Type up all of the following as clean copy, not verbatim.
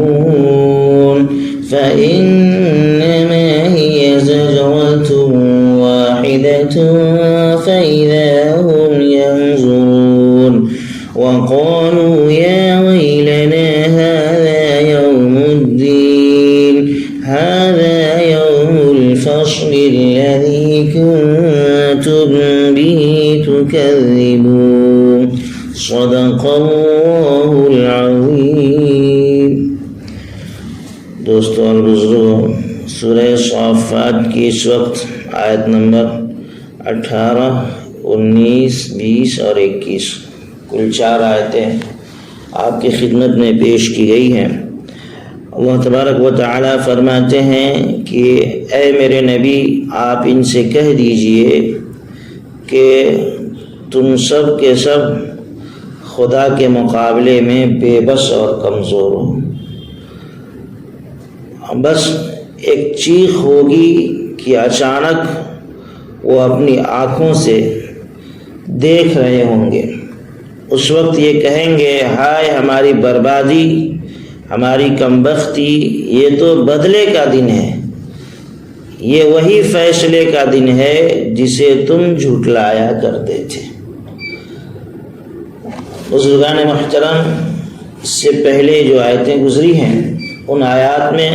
ينظرون فإنما هي زجرة واحدة فإذا هم ينظرون وقالوا يا ويلنا هذا يوم الدين هذا يوم الفصل الذي كنتم به تكذبون صدق اللہ العظیم۔ دوستوں اور بزرگوں، سورہ صافات کی اس وقت آیت نمبر 18، 19، 20 اور 21 کل 4 آیتیں آپ کی خدمت میں پیش کی گئی ہیں۔ اللہ تبارک و تعالی فرماتے ہیں کہ اے میرے نبی، آپ ان سے کہہ دیجئے کہ تم سب کے سب خدا کے مقابلے میں بے بس اور کمزور ہو۔ بس ایک چیخ ہوگی کہ اچانک وہ اپنی آنکھوں سے دیکھ رہے ہوں گے، اس وقت یہ کہیں گے ہائے ہماری بربادی، ہماری کمبختی، یہ تو بدلے کا دن ہے، یہ وہی فیصلے کا دن ہے جسے تم جھٹلایا کرتے تھے۔ بزرگان محترم، اس سے پہلے جو آیتیں گزری ہیں ان آیات میں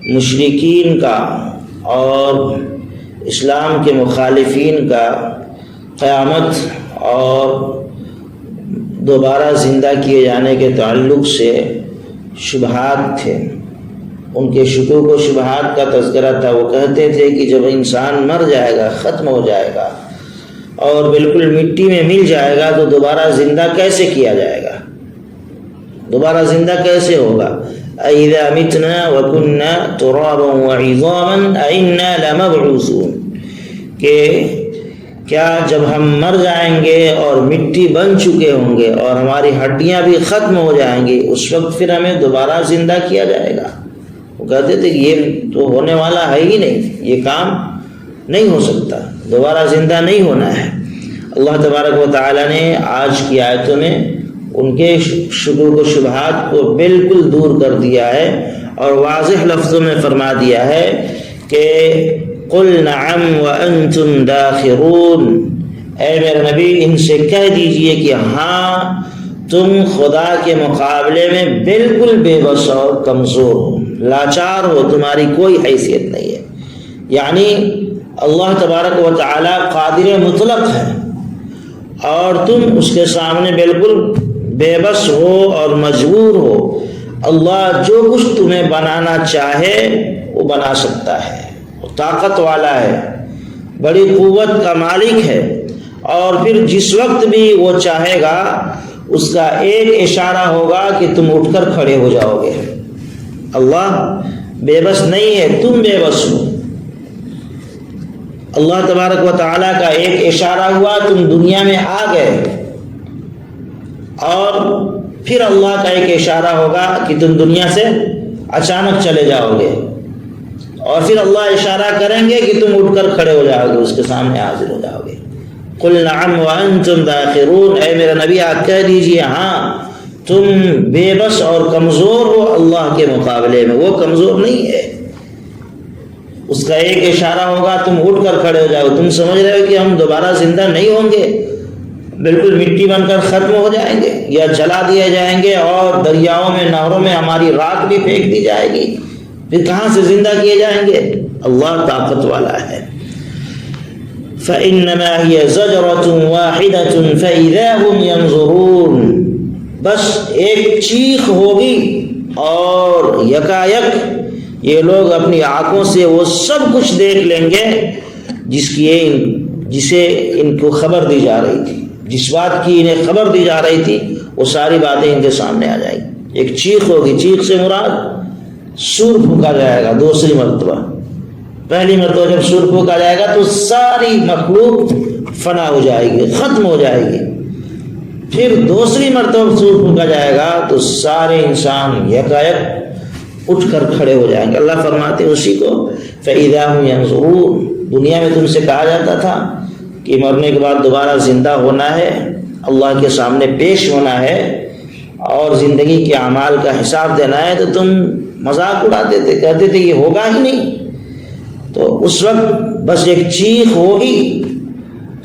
مشرکین کا اور اسلام کے مخالفین کا قیامت اور دوبارہ زندہ کیے جانے کے تعلق سے شبہات تھے، ان کے شکوک و شبہات کا تذکرہ تھا۔ وہ کہتے تھے کہ جب انسان مر جائے گا، ختم ہو جائے گا اور بالکل مٹی میں مل جائے گا تو دوبارہ زندہ کیسے کیا جائے گا، دوبارہ زندہ کیسے ہوگا؟ اَإِذَا مِتْنَا وَكُنَّا تُرَابًا وَعِظَامًا أَإِنَّا لَمَبْعُوثُونَ، کہ کیا جب ہم مر جائیں گے اور مٹی بن چکے ہوں گے اور ہماری ہڈیاں بھی ختم ہو جائیں گی، اس وقت پھر ہمیں دوبارہ زندہ کیا جائے گا؟ وہ کہتے تھے کہ یہ تو ہونے والا ہے ہی نہیں، یہ کام نہیں ہو سکتا، دوبارہ زندہ نہیں ہونا ہے۔ اللہ تبارک و تعالی نے آج کی آیتوں میں ان کے شکوک و شبہات کو بالکل دور کر دیا ہے اور واضح لفظوں میں فرما دیا ہے کہ قل نعم وانتم داخرون، اے میرے نبی ان سے کہہ دیجئے کہ ہاں تم خدا کے مقابلے میں بالکل بے بس اور کمزور ہو، لاچار ہو، تمہاری کوئی حیثیت نہیں ہے۔ یعنی اللہ تبارک و تعالی قادر مطلق ہے اور تم اس کے سامنے بالکل بے بس ہو اور مجبور ہو۔ اللہ جو کچھ تمہیں بنانا چاہے وہ بنا سکتا ہے، وہ طاقت والا ہے، بڑی قوت کا مالک ہے، اور پھر جس وقت بھی وہ چاہے گا اس کا ایک اشارہ ہوگا کہ تم اٹھ کر کھڑے ہو جاؤ گے۔ اللہ بے بس نہیں ہے، تم بے بس ہو۔ اللہ تبارک و تعالیٰ کا ایک اشارہ ہوا، تم دنیا میں آ گئے، اور پھر اللہ کا ایک اشارہ ہوگا کہ تم دنیا سے اچانک چلے جاؤ گے، اور پھر اللہ اشارہ کریں گے کہ تم اٹھ کر کھڑے ہو جاؤ گے، اس کے سامنے حاضر ہو جاؤ گے۔ قل نعم وانتم داخرون، اے میرے نبی آپ کہہ دیجئے ہاں تم بے بس اور کمزور ہو اللہ کے مقابلے میں، وہ کمزور نہیں ہے۔ اس کا ایک اشارہ ہوگا تم اٹھ کر کھڑے ہو جاؤ۔ تم سمجھ رہے ہو کہ ہم دوبارہ زندہ نہیں ہوں گے، بالکل مٹی بن کر ختم ہو جائیں گے یا جلا دیے جائیں گے اور دریاؤں میں نہروں میں ہماری راکھ بھی پھینک دی جائے گی، پھر کہاں سے زندہ کیے جائیں گے؟ اللہ طاقت والا ہے۔ فَإِنَّمَا هِيَ زَجْرَةٌ وَاحِدَةٌ فَإِذَا هُمْ يَنظُرُونَ، بس ایک چیخ ہوگی اور یکایک یہ لوگ اپنی آنکھوں سے وہ سب کچھ دیکھ لیں گے جسے ان کو خبر دی جا رہی تھی، جس بات کی انہیں خبر دی جا رہی تھی وہ ساری باتیں ان کے سامنے آ جائیں گی۔ ایک چیخ ہوگی، چیخ سے مراد سور پھونکا جائے گا دوسری مرتبہ۔ پہلی مرتبہ جب سور پھونکا جائے گا تو ساری مخلوق فنا ہو جائے گی، ختم ہو جائے گی۔ پھر دوسری مرتبہ سور پھونکا جائے گا تو سارے انسان یکایک اٹھ کر کھڑے ہو جائیں گے۔ اللہ فرماتے ہیں اسی کو فَإِذَا هُمْ يَنظُرُونَ، دنیا میں تم سے کہا جاتا تھا کہ مرنے کے بعد دوبارہ زندہ ہونا ہے، اللہ کے سامنے پیش ہونا ہے، اور زندگی کے اعمال کا حساب دینا ہے تو تم مذاق اڑاتے تھے، کہتے تھے یہ ہوگا ہی نہیں۔ تو اس وقت بس ایک چیخ ہوگی،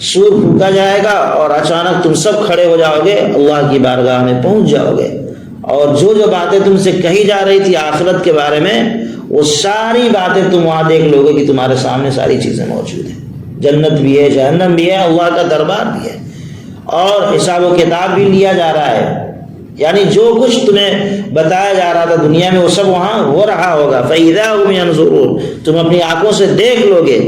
سور پھونکا جائے گا اور اچانک تم سب کھڑے ہو جاؤ گے، اللہ کی بارگاہ میں پہنچ جاؤ گے، اور جو جو باتیں تم سے کہی جا رہی تھی آخرت کے بارے میں، وہ ساری باتیں تم وہاں دیکھ لو گے کہ تمہارے سامنے ساری چیزیں موجود ہیں، جنت بھی ہے، جہنم بھی ہے، اللہ کا دربار بھی ہے، اور حساب و کتاب بھی لیا جا رہا ہے۔ یعنی جو کچھ تمہیں بتایا جا رہا تھا دنیا میں وہ سب وہاں ہو رہا ہوگا۔ فَإِذَا هُمْ يَنْظُرُونَ، تم اپنی آنکھوں سے دیکھ لو گے۔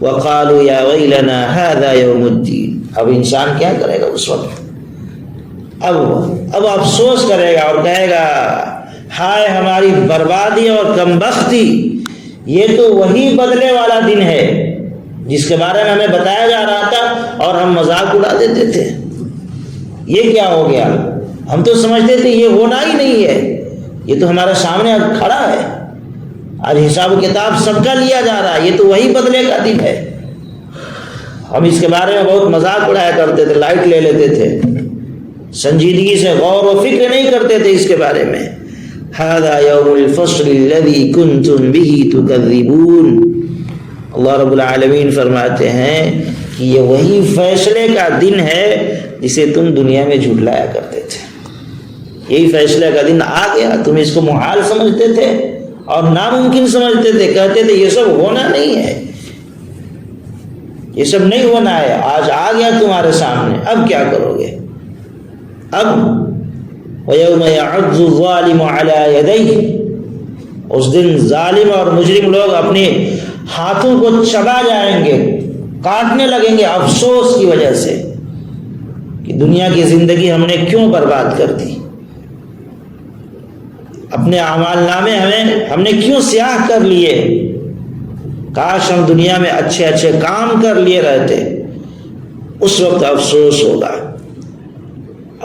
وَقَالُوا يَا وَيْلَنَا هَذَا يَوْمُ الدِّينِ، اب انسان کیا کرے گا اس وقت؟ اب افسوس کرے گا اور کہے گا ہائے ہماری بربادی اور کمبختی، یہ تو وہی بدلے والا دن ہے جس کے بارے میں ہمیں بتایا جا رہا تھا اور ہم مذاق اڑا دیتے تھے۔ یہ کیا ہو گیا؟ ہم تو سمجھتے تھے یہ ہونا ہی نہیں ہے، یہ تو ہمارے سامنے اب کھڑا ہے، آج حساب و کتاب سب کا لیا جا رہا ہے، یہ تو وہی بدلے کا دن ہے۔ ہم اس کے بارے میں بہت مذاق اڑایا کرتے تھے، لائٹ لے لیتے تھے، سنجیدگی سے غور و فکر نہیں کرتے تھے اس کے بارے میں۔ هذا يوم الفصل الذي كنتم به تكذبون، اللہ رب العالمین فرماتے ہیں کہ یہ وہی فیصلے کا دن ہے جسے تم دنیا میں جھٹلایا کرتے تھے۔ یہی فیصلے کا دن آ گیا، تم اس کو محال سمجھتے تھے اور ناممکن سمجھتے تھے، کہتے تھے یہ سب ہونا نہیں ہے، یہ سب نہیں ہونا ہے، آج آ گیا تمہارے سامنے، اب کیا کرو گے؟ اب وَيَوْمَ يَعُضُّ الظَّالِمُ عَلَى يَدَيْهِ، اس دن ظالم اور مجرم لوگ اپنے ہاتھوں کو چبا جائیں گے، کاٹنے لگیں گے افسوس کی وجہ سے کہ دنیا کی زندگی ہم نے کیوں برباد کر دی، اپنے اعمال نامے ہم نے کیوں سیاہ کر لیے، کاش ہم دنیا میں اچھے اچھے کام کر لیے رہتے۔ اس وقت افسوس ہوگا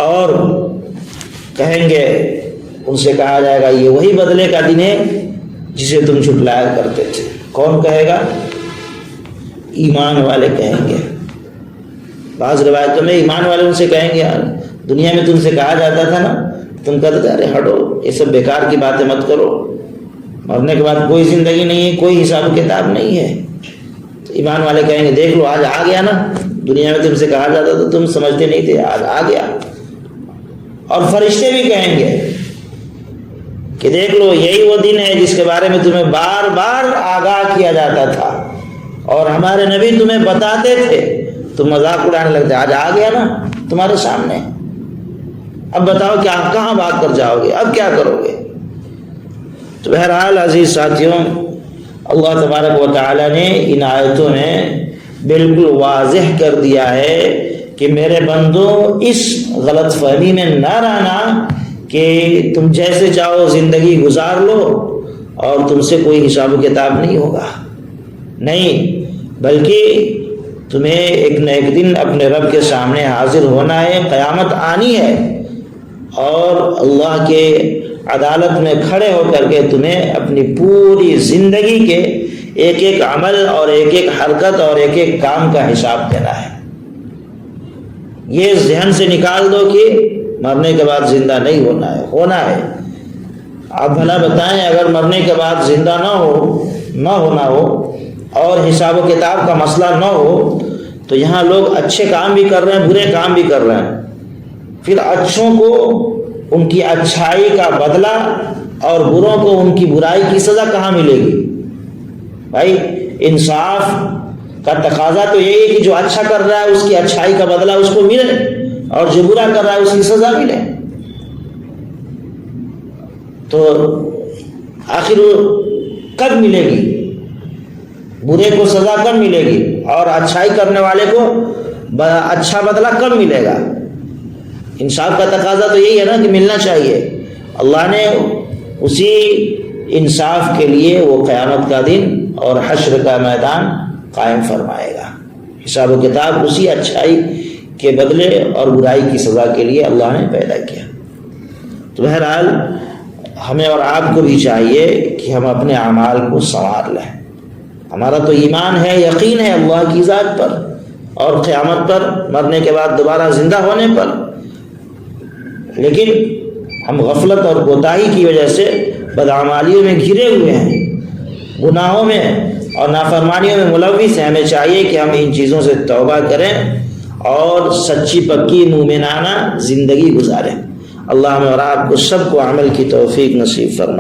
اور کہیں گے، ان سے کہا جائے گا یہ وہی بدلے کا دن ہے جسے تم جھٹلایا کرتے تھے۔ کون کہے گا؟ ایمان والے کہیں گے۔ بعض روایتوں میں ایمان والے ان سے کہیں گے یار دنیا میں تم سے کہا جاتا تھا نا، تم کہتے تھے ارے ہٹو یہ سب بیکار کی باتیں مت کرو، مرنے کے بعد کوئی زندگی نہیں ہے، کوئی حساب و کتاب نہیں ہے۔ تو ایمان والے کہیں گے دیکھ لو آج آ گیا نا، دنیا میں تم سے کہا جاتا تو تم سمجھتے نہیں تھے، آج آ گیا۔ اور فرشتے بھی کہیں گے کہ دیکھ لو یہی وہ دن ہے جس کے بارے میں تمہیں بار بار آگاہ کیا جاتا تھا اور ہمارے نبی تمہیں بتاتے تھے، تم مذاق اڑانے لگتے، آج آ گیا نا تمہارے سامنے، اب بتاؤ کیا کہاں بھاگ کر جاؤ گے، اب کیا کرو گے؟ تو بہرحال عزیز ساتھیوں، اللہ تبارک و تعالی نے ان آیتوں میں بالکل واضح کر دیا ہے کہ میرے بندو اس غلط فہمی میں نہ رہنا کہ تم جیسے چاہو زندگی گزار لو اور تم سے کوئی حساب و کتاب نہیں ہوگا، نہیں، بلکہ تمہیں ایک نہ ایک دن اپنے رب کے سامنے حاضر ہونا ہے، قیامت آنی ہے، اور اللہ کے عدالت میں کھڑے ہو کر کے تمہیں اپنی پوری زندگی کے ایک ایک عمل اور ایک ایک حرکت اور ایک ایک کام کا حساب دینا ہے۔ یہ ذہن سے نکال دو کہ مرنے کے بعد زندہ نہیں ہونا ہے، ہونا ہے۔ آپ بھلا بتائیں اگر مرنے کے بعد زندہ نہ ہونا ہو اور حساب و کتاب کا مسئلہ نہ ہو تو یہاں لوگ اچھے کام بھی کر رہے ہیں، برے کام بھی کر رہے ہیں، پھر اچھوں کو ان کی اچھائی کا بدلہ اور بروں کو ان کی برائی کی سزا کہاں ملے گی؟ بھائی انصاف کا تقاضا تو یہی ہے کہ جو اچھا کر رہا ہے اس کی اچھائی کا بدلہ اس کو ملے اور جو برا کر رہا ہے اس کی سزا ملے۔ تو آخر کب ملے گی؟ برے کو سزا کب ملے گی اور اچھائی کرنے والے کو اچھا بدلہ کب ملے گا؟ انصاف کا تقاضا تو یہی ہے نا کہ ملنا چاہیے۔ اللہ نے اسی انصاف کے لیے وہ قیامت کا دن اور حشر کا میدان قائم فرمائے گا۔ حساب و کتاب اسی اچھائی کے بدلے اور برائی کی سزا کے لیے اللہ نے پیدا کیا۔ تو بہرحال ہمیں اور آپ کو بھی چاہیے کہ ہم اپنے اعمال کو سنوار لیں۔ ہمارا تو ایمان ہے، یقین ہے اللہ کی ذات پر اور قیامت پر، مرنے کے بعد دوبارہ زندہ ہونے پر، لیکن ہم غفلت اور کوتاہی کی وجہ سے بدعمالیوں میں گھرے ہوئے ہیں، گناہوں میں اور نافرمانیوں میں ملوث ہیں۔ ہمیں چاہیے کہ ہم ان چیزوں سے توبہ کریں اور سچی پکی مومنانہ زندگی گزاریں۔ اللہ ہمیں اور آپ کو سب کو عمل کی توفیق نصیب فرمائے۔